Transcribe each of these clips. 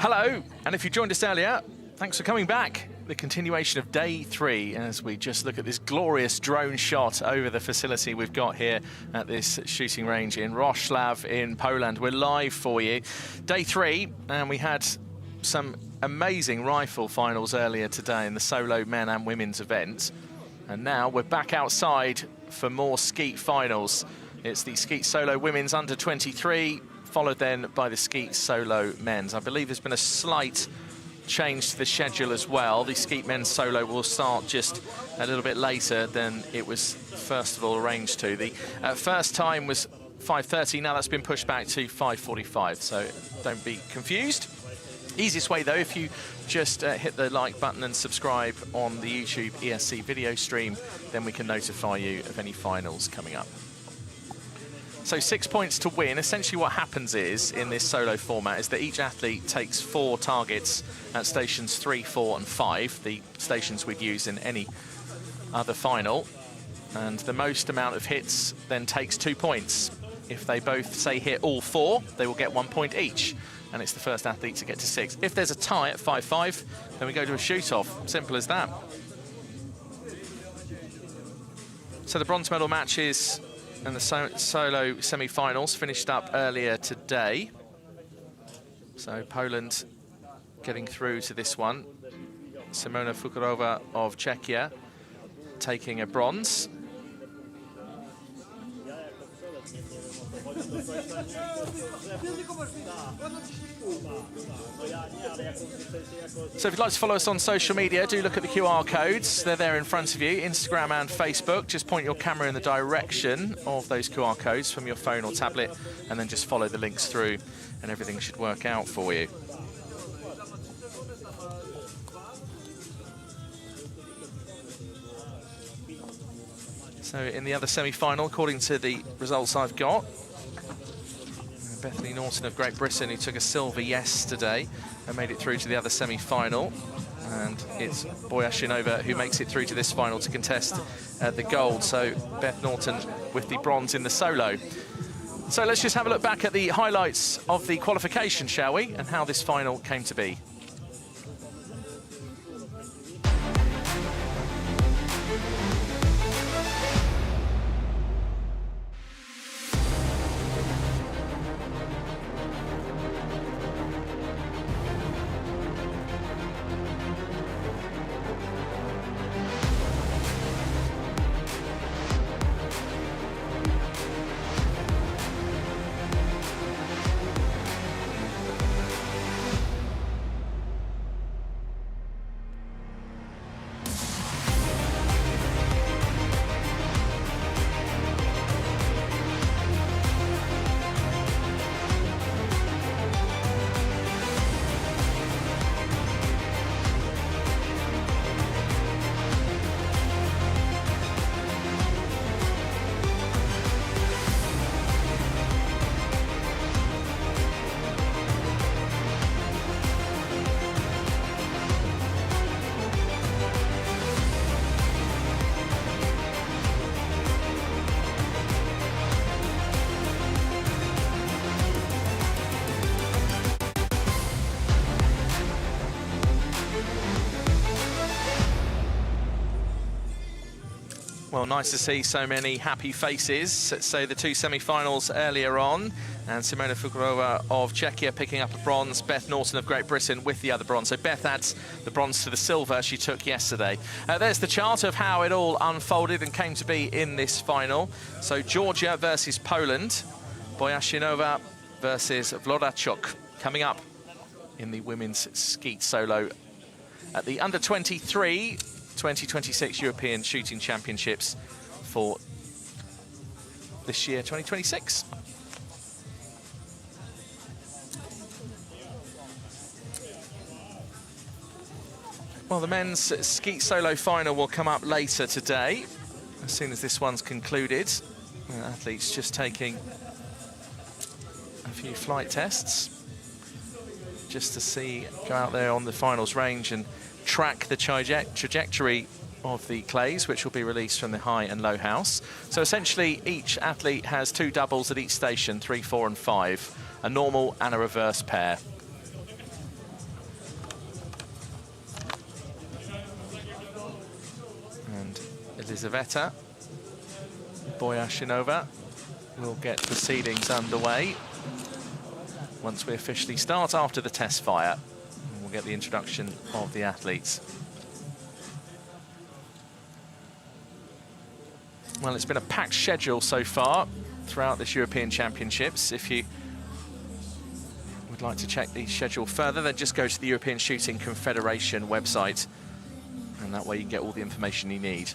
Hello, and if you joined us earlier, thanks for coming back. The continuation of day 3 as we just look at this glorious drone shot over the facility we've got here at this shooting range in Wroclaw in Poland. We're live for you. Day 3, and we had some amazing rifle finals earlier today in the solo men and women's event. And now we're back outside for more Skeet finals. It's the Skeet solo women's under 23, followed then by the Skeet solo men's. I believe there's been a slight change to the schedule as well. The Skeet men's solo will start just a little bit later than it was first of all arranged to. The first time was 5:30, now that's been pushed back to 5:45, so don't be confused. Easiest way though, if you just hit the like button and subscribe on the YouTube ESC video stream, then we can notify you of any finals coming up. So 6 points to win. Essentially what happens is, in this solo format, is that each athlete takes 4 targets at stations 3, 4 and 5, the stations we'd use in any other final. And the most amount of hits then takes 2 points. If they both, say, hit all 4, they will get 1 point each. And it's the first athlete to get to 6. If there's a tie at 5-5, then we go to a shoot-off. Simple as that. So the bronze medal matches and the solo semi-finals finished up earlier today. So Poland getting through to this one. Simona Fukurova of Czechia taking a bronze. So if you'd like to follow us on social media, do look at the QR codes. They're there in front of you, Instagram and Facebook. Just point your camera in the direction of those QR codes from your phone or tablet, and then just follow the links through, and everything should work out for you. So in the other semi-final, according to the results I've got, Bethany Norton of Great Britain, who took a silver yesterday and made it through to the other semi-final. And it's Boyashinova who makes it through to this final to contest the gold. So Beth Norton with the bronze in the solo. So let's just have a look back at the highlights of the qualification, shall we? And how this final came to be. Well, nice to see so many happy faces. So the 2 semi-finals earlier on, and Simona Fukurova of Czechia picking up a bronze, Beth Norton of Great Britain with the other bronze. So Beth adds the bronze to the silver she took yesterday. There's the chart of how it all unfolded and came to be in this final. So Georgia versus Poland, Boyashinova versus Wlodachuk coming up in the women's Skeet solo at the under-23 2026 European Shooting Championships for this year, 2026. Well, the men's Skeet solo final will come up later today, as soon as this one's concluded. Athletes just taking a few flight tests, just to go out there on the finals range and track the trajectory of the clays, which will be released from the high and low house. So essentially, each athlete has 2 doubles at each station, 3, 4 and 5, a normal and a reverse pair. Elizaveta Boyashinova will get proceedings underway once we officially start after the test fire. And we'll get the introduction of the athletes. Well, it's been a packed schedule so far throughout this European Championships. If you would like to check the schedule further, then just go to the European Shooting Confederation website, and that way you get all the information you need.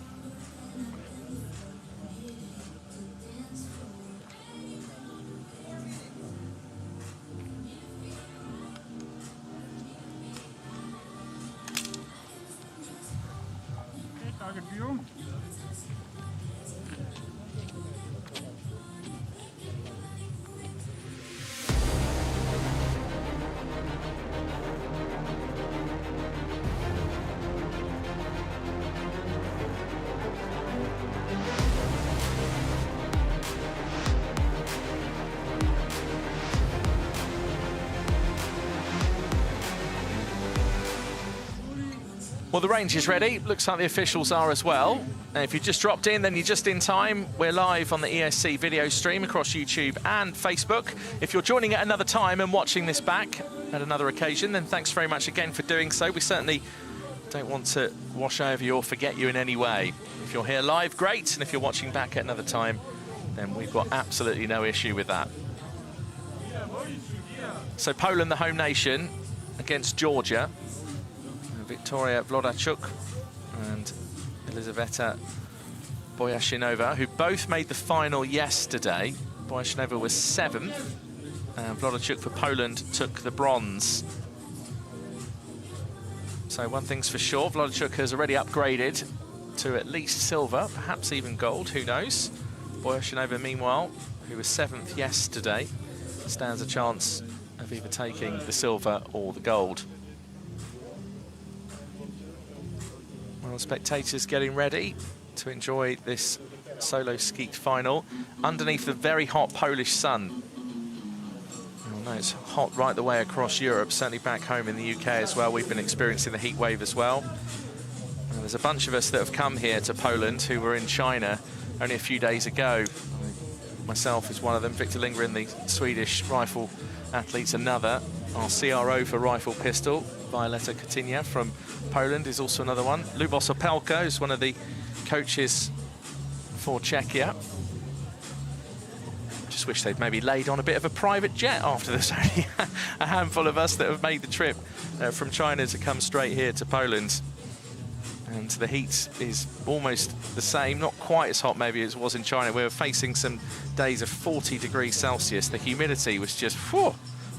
Target view. Well, the range is ready. Looks like the officials are as well. And if you just dropped in, then you're just in time. We're live on the ESC video stream across YouTube and Facebook. If you're joining at another time and watching this back at another occasion, then thanks very much again for doing so. We certainly don't want to wash over you or forget you in any way. If you're here live, great. And if you're watching back at another time, then we've got absolutely no issue with that. So Poland, the home nation, against Georgia. Victoria Wlodachuk and Elizaveta Boyashinova, who both made the final yesterday. Boyashinova was 7th, and Wlodachuk for Poland took the bronze. So one thing's for sure, Wlodachuk has already upgraded to at least silver, perhaps even gold, who knows. Boyashinova, meanwhile, who was 7th yesterday, stands a chance of either taking the silver or the gold. Well, spectators getting ready to enjoy this solo skeet final underneath the very hot Polish sun. I know it's hot right the way across Europe, certainly back home in the UK as well. We've been experiencing the heat wave as well. And there's a bunch of us that have come here to Poland who were in China only a few days ago. Myself is one of them, Victor Lindgren, the Swedish rifle athlete's another. Our CRO for rifle pistol, Violeta Katynia from Poland, is also another one. Lubos Opelka is one of the coaches for Czechia. Just wish they'd maybe laid on a bit of a private jet after there's only a handful of us that have made the trip from China to come straight here to Poland. And the heat is almost the same, not quite as hot maybe as it was in China. We were facing some days of 40 degrees Celsius. The humidity was just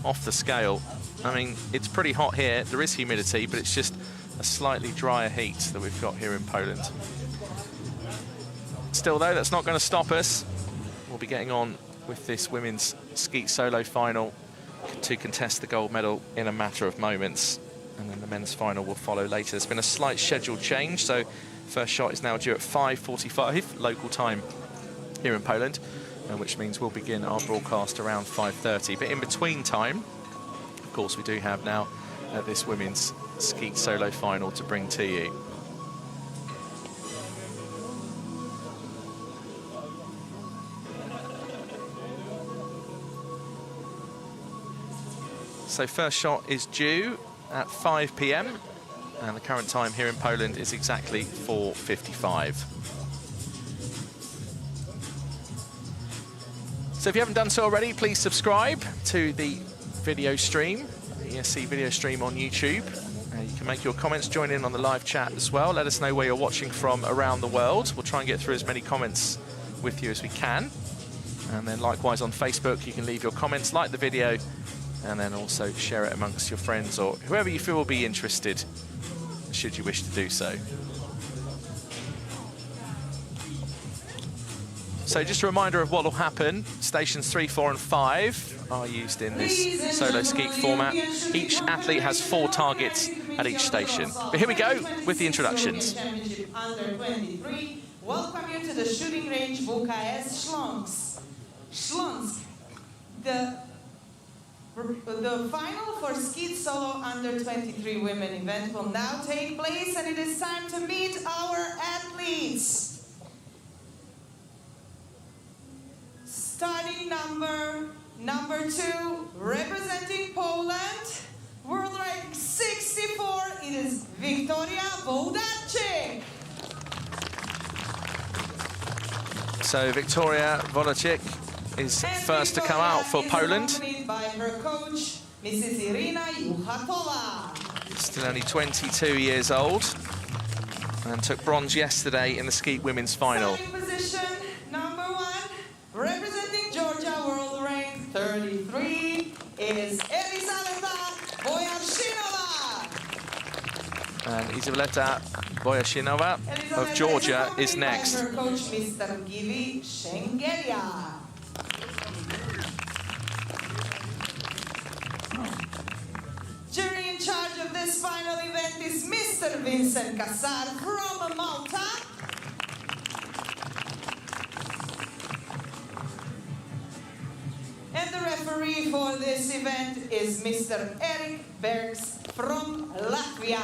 off the scale. I mean, it's pretty hot here. There is humidity, but it's just a slightly drier heat that we've got here in Poland. Still, though, that's not going to stop us. We'll be getting on with this women's skeet solo final to contest the gold medal in a matter of moments. And then the men's final will follow later. There's been a slight schedule change, so first shot is now due at 5:45 local time here in Poland, which means we'll begin our broadcast around 5:30. But in between time, of course, we do have now this women's skeet solo final to bring to you. So first shot is due at 5 p.m. and the current time here in Poland is exactly 4:55. So if you haven't done so already, please subscribe to the video stream, the ESC video stream on YouTube. You can make your comments, join in on the live chat as well. Let us know where you're watching from around the world. We'll try and get through as many comments with you as we can. And then likewise on Facebook, you can leave your comments, like the video, and then also share it amongst your friends or whoever you feel will be interested, should you wish to do so. So just a reminder of what will happen. Stations 3, 4 and 5 are used in this solo skeet format. Each athlete has 4 targets at each station. But here we go with the introductions. Under 23, welcome you to the shooting range WKS Śląsk. Śląsk. The final for Skeet Solo Under 23 Women event will now take place, and it is time to meet our athletes. number 2, representing Poland, world rank 64, it is Wiktoria Wodacik. So Wiktoria Wodacik is first to come out for Poland. Accompanied by her coach, Mrs. Irina Juchatowa. Still only 22 years old and took bronze yesterday in the Skeet women's final. Starting position number 1, representing Georgia, world rank 33, is Elizaveta Boyashinova. And Elizaveta Boyashinova of Georgia is next. By her coach, Mr. Givi Shengelia. Jury in charge of this final event is Mr. Vincent Kassar from Malta. And the referee for this event is Mr. Eric Bergs from Latvia.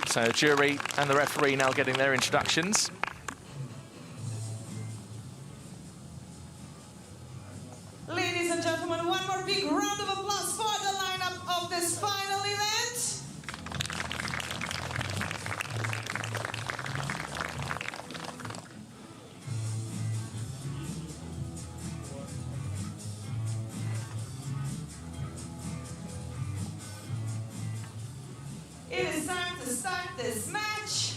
So jury and the referee now getting their introductions. Ladies and gentlemen, one more big round of applause for the lineup of this final event. It is time to start this match.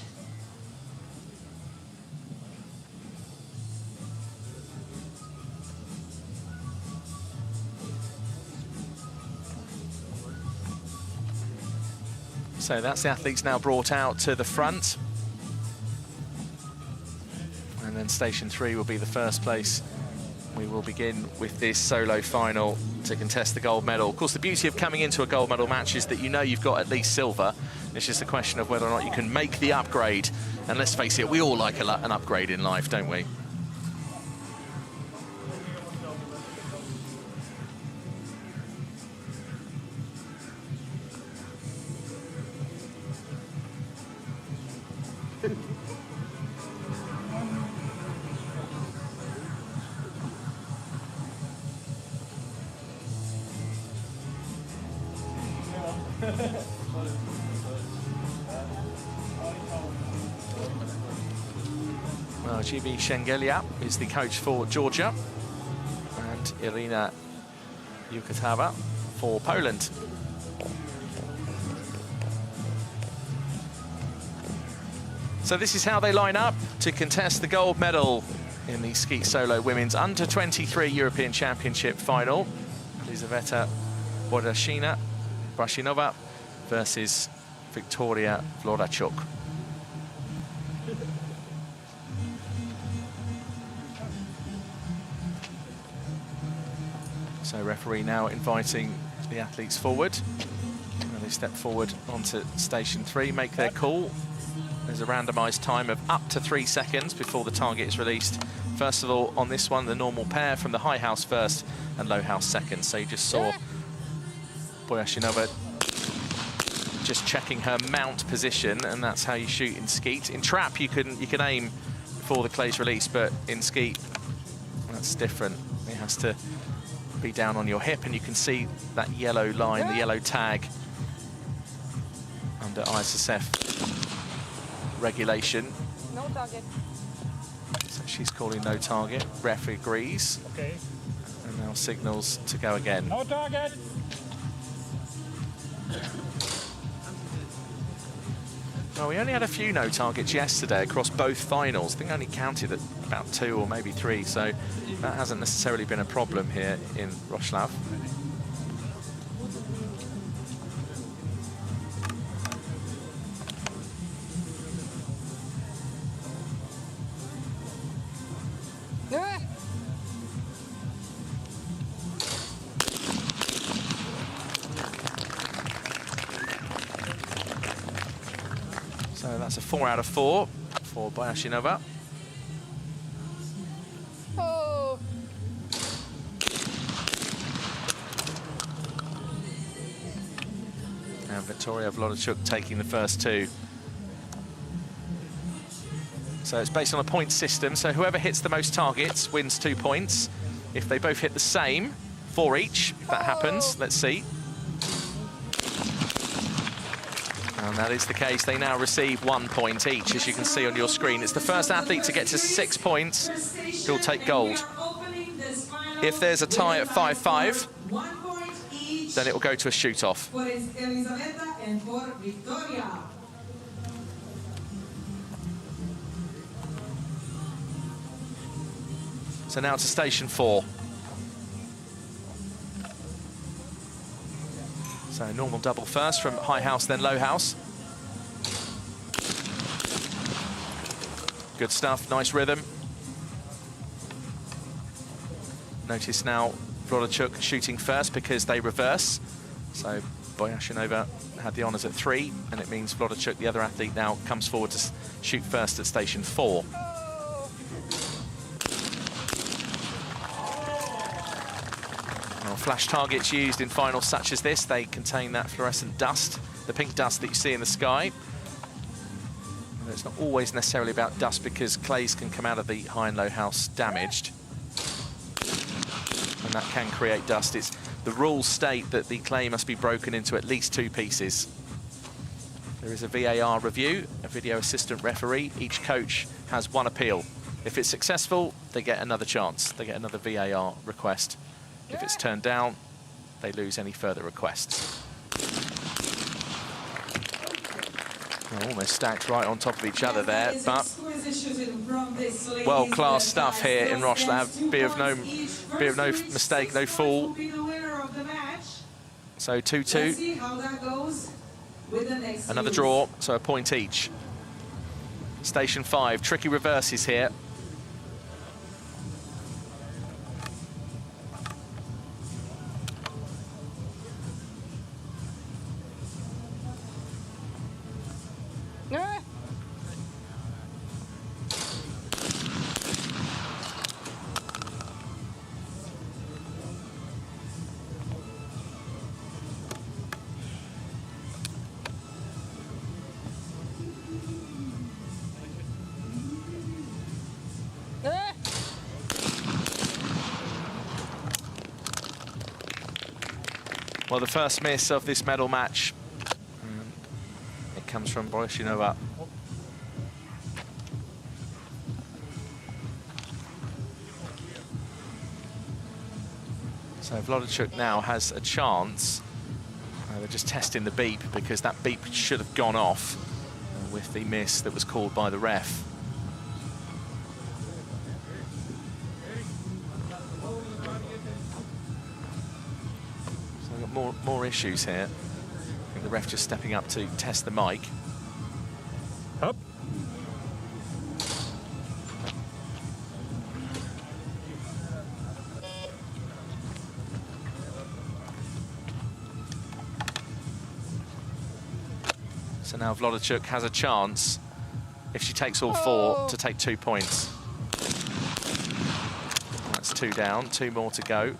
So that's the athletes now brought out to the front. And then station 3 will be the first place. We will begin with this solo final to contest the gold medal. Of course, the beauty of coming into a gold medal match is that you know you've got at least silver. It's just a question of whether or not you can make the upgrade. And let's face it, we all like an upgrade in life, don't we? Well, Givi Shengelia is the coach for Georgia, and Irina Juchatowa for Poland. So this is how they line up to contest the gold medal in the Skeet Solo Women's Under-23 European Championship final. Elizaveta Boyashinova versus Wiktoria Wodacik. So referee now inviting the athletes forward. And they step forward onto station 3, make their call. There's a randomised time of up to 3 seconds before the target is released. First of all, on this one, the normal pair from the high house first and low house second. So you just saw Boyashinova just checking her mount position, and that's how you shoot in Skeet. In trap, you can aim before the clay's released, but in Skeet, that's different. It has to be down on your hip, and you can see that yellow line, the yellow tag under ISSF regulation. No target. So she's calling no target. Ref agrees. Okay. And now signals to go again. No target. Well, we only had a few no targets yesterday across both finals. I think I only counted at about 2 or maybe 3, so that hasn't necessarily been a problem here in Wroclaw. So that's a 4 out of 4 for Boyashinova. Oh. And Wiktoria Wodacik taking the first 2. So it's based on a point system, so whoever hits the most targets wins 2 points. If they both hit the same, 4 each, if that happens. Let's see. And that is the case. They now receive 1 point each, as you can see on your screen. It's the first athlete to get to 6 points who'll take gold. If there's a tie at 5-5, then it will go to a shoot-off. So now to station 4. So normal double first from high house, then low house. Good stuff, nice rhythm. Notice now Wroclaw shooting first because they reverse. So Boyashinova had the honours at 3, and it means Wroclaw, the other athlete, now comes forward to shoot first at station 4. Flash targets used in finals such as this, they contain that fluorescent dust, the pink dust that you see in the sky. And it's not always necessarily about dust because clays can come out of the high and low house damaged. And that can create dust. The rules state that the clay must be broken into at least 2 pieces. There is a VAR review, a video assistant referee. Each coach has 1 appeal. If it's successful, they get another chance. They get another VAR request. If it's turned down, they lose any further requests. They're almost stacked right on top of each other there, but world-class stuff here in Wroclaw. Be of no mistake, no fool. So 2-2. Another draw, so a point each. Station 5, tricky reverses here. Well, the first miss of this medal match, it comes from Boyashinova. So Wlodachuk now has a chance. They're just testing the beep because that beep should have gone off with the miss that was called by the ref. More issues here. I think the ref just stepping up to test the mic. Up. So now Wlodachuk has a chance, if she takes all 4, to take 2 points. That's 2 down, 2 more to go.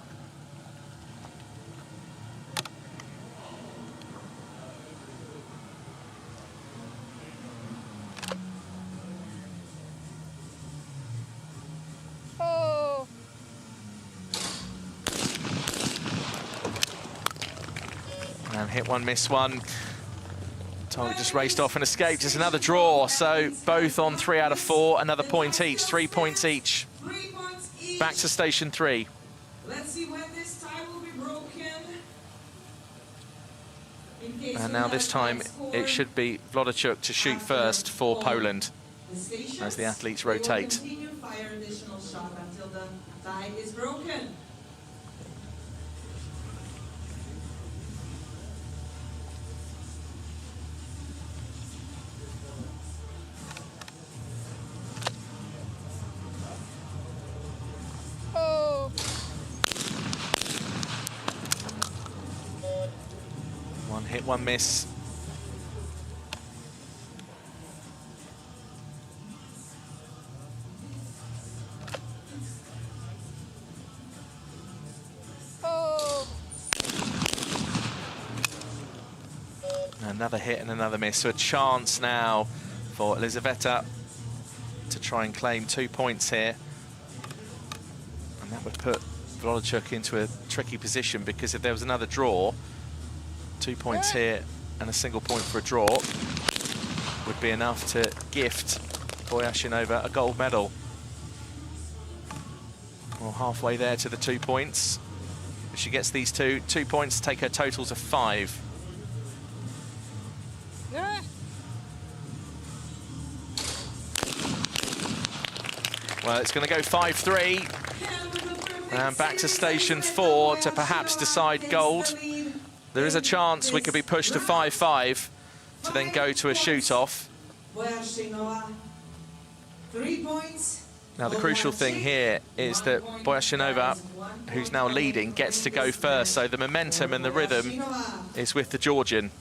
And hit one, miss one. Target just raced off and escaped. It's another draw, so both on 3 out of 4. Another point each, 3 points each. Back to station 3. Let's see when this tie will be broken. And now this time it should be Wlodachuk to shoot first for Poland as the athletes rotate. Continue fire additional shot until the tie is broken. One hit, one miss. Another hit and another miss. So a chance now for Elizaveta to try try and claim 2 points here. And that would put Wroclaw into a tricky position, because if there was another draw, 2 points here and a single point for a draw would be enough to gift Boyashinova a gold medal. Well, halfway there to the 2 points. If she gets these 2 points, take her total to 5. Well, it's going to go 5-3. And back to station 4 to perhaps decide gold. There is a chance we could be pushed to 5-5 to then go to a shoot-off. 3 points. Now, the crucial thing here is that Boyashinova, who's now leading, gets to go first. So the momentum and the rhythm is with the Georgian.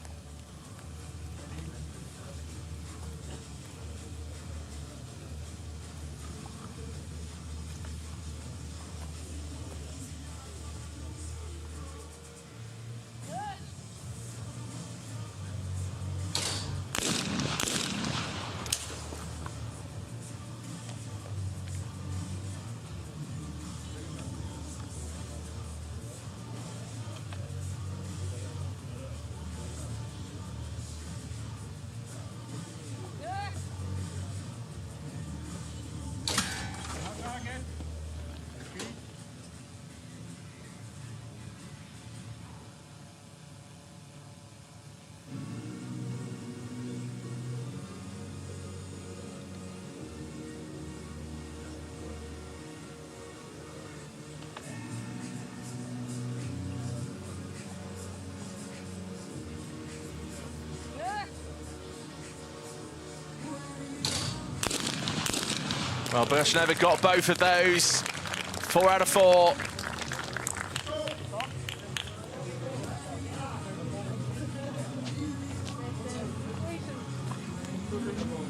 Well, Boyashinova got both of those. 4 out of 4.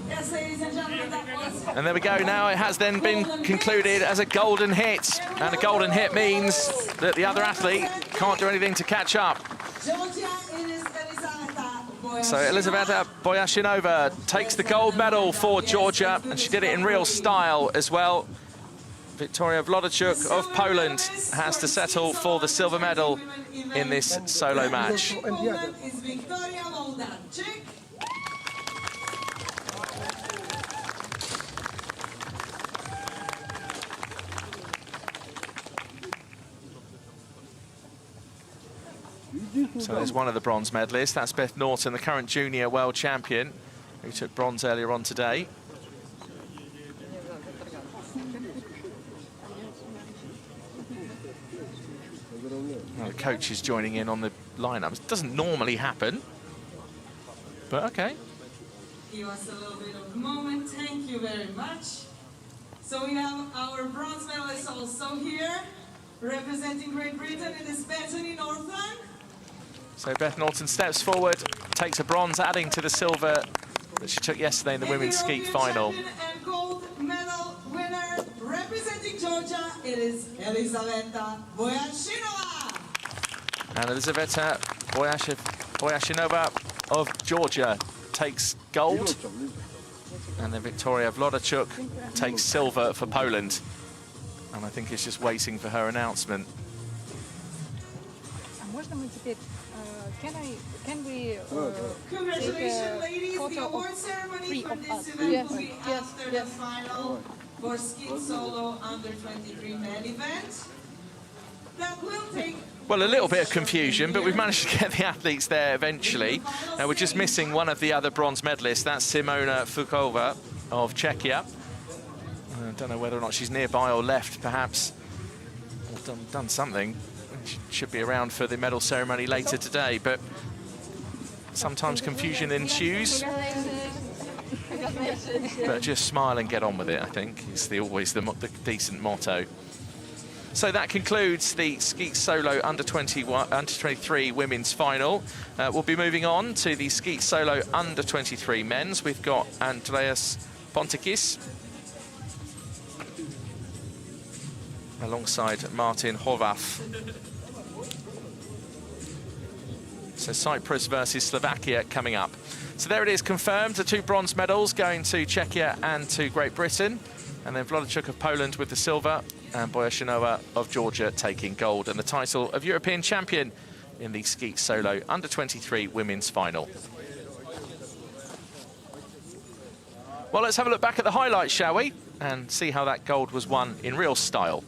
Yes, ladies and gentlemen, that was... And there we go. Now it has then been concluded as a golden hit. And a golden hit means that the other athlete can't do anything to catch up. So Elizaveta Boyashinova takes the gold medal for Georgia, and she did it in real style as well. Wiktoria Wlodyczuk of Poland has to settle for the silver medal in this solo match. So there's one of the bronze medalists. That's Beth Norton, the current junior world champion, who took bronze earlier on today. Well, the coach is joining in on the lineups. It doesn't normally happen, but okay. Give us a little bit of a moment. Thank you very much. So we have our bronze medalists also here, representing Great Britain. It is Bethany Norton. So Beth Norton steps forward, takes a bronze, adding to the silver that she took yesterday in the women's skeet final. And gold medal winner, representing Georgia, it is Elizaveta Boyashinova. And Elizaveta Boyashinova of Georgia takes gold. And then Wiktoria Wlodyczuk takes silver for Poland. And I think it's just waiting for her announcement. Can we Congratulations, ladies. The award ceremony for this event will be after the final for Skeet Solo Under-23 men event. That will take... Well, a little bit of confusion, but we've managed to get the athletes there eventually. Now, we're just missing one of the other bronze medalists. That's Simona Fukova of Czechia. I don't know whether or not she's nearby or left, perhaps, or done something. She should be around for the medal ceremony later today, but sometimes confusion ensues. But just smile and get on with it, I think, is always the decent motto. So that concludes the Skeet Solo Under-23 women's final. We'll be moving on to the Skeet Solo Under-23 men's. We've got Andreas Pontikis alongside Martin Horvath. So Cyprus versus Slovakia coming up. So there it is, confirmed. The 2 bronze medals going to Czechia and to Great Britain. And then Wlodachuk of Poland with the silver and Boyashinoa of Georgia taking gold and the title of European champion in the Skeet Solo under-23 women's final. Well, let's have a look back at the highlights, shall we? And see how that gold was won in real style.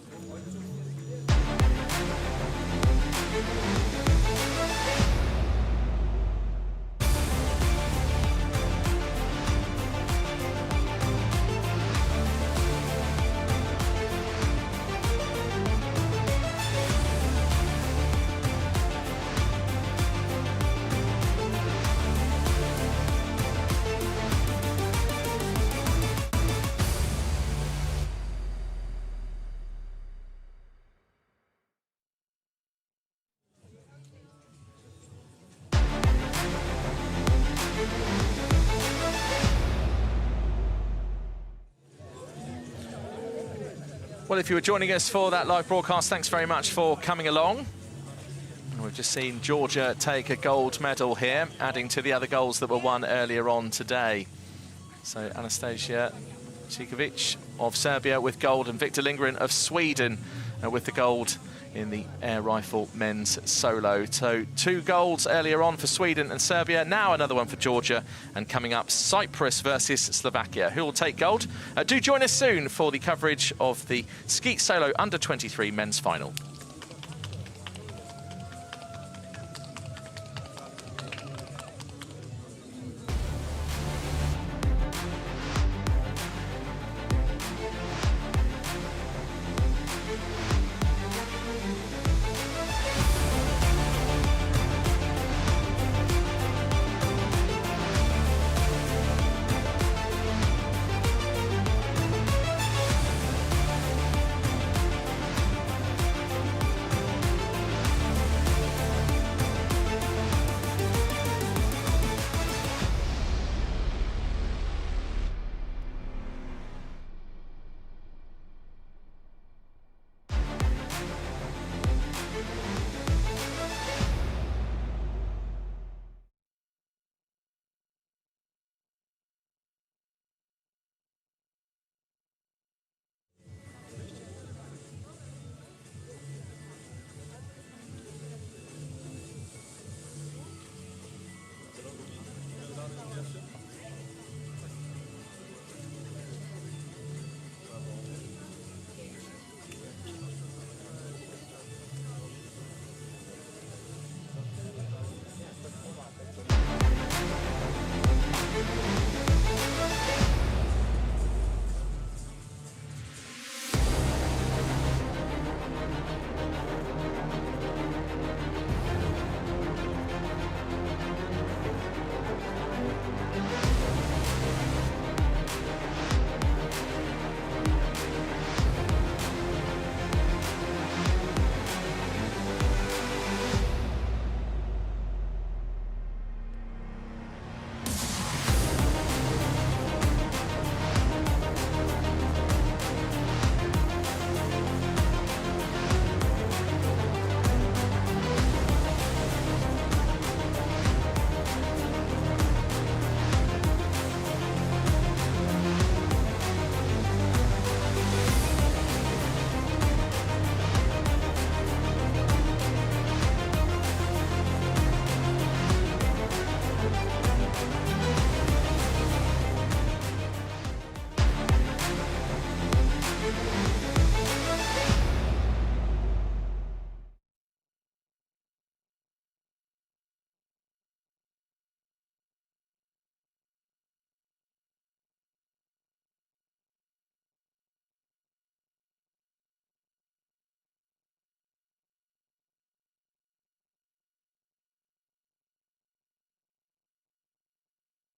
Well, if you were joining us for that live broadcast, thanks very much for coming along. And we've just seen Georgia take a gold medal here, adding to the other golds that were won earlier on today. So Anastasia Cikovic of Serbia with gold and Victor Lindgren of Sweden with the gold in the air rifle men's solo. So 2 golds earlier on for Sweden and Serbia, now another one for Georgia, and coming up Cyprus versus Slovakia. Who will take gold? Do join us soon for the coverage of the Skeet Solo under-23 men's final.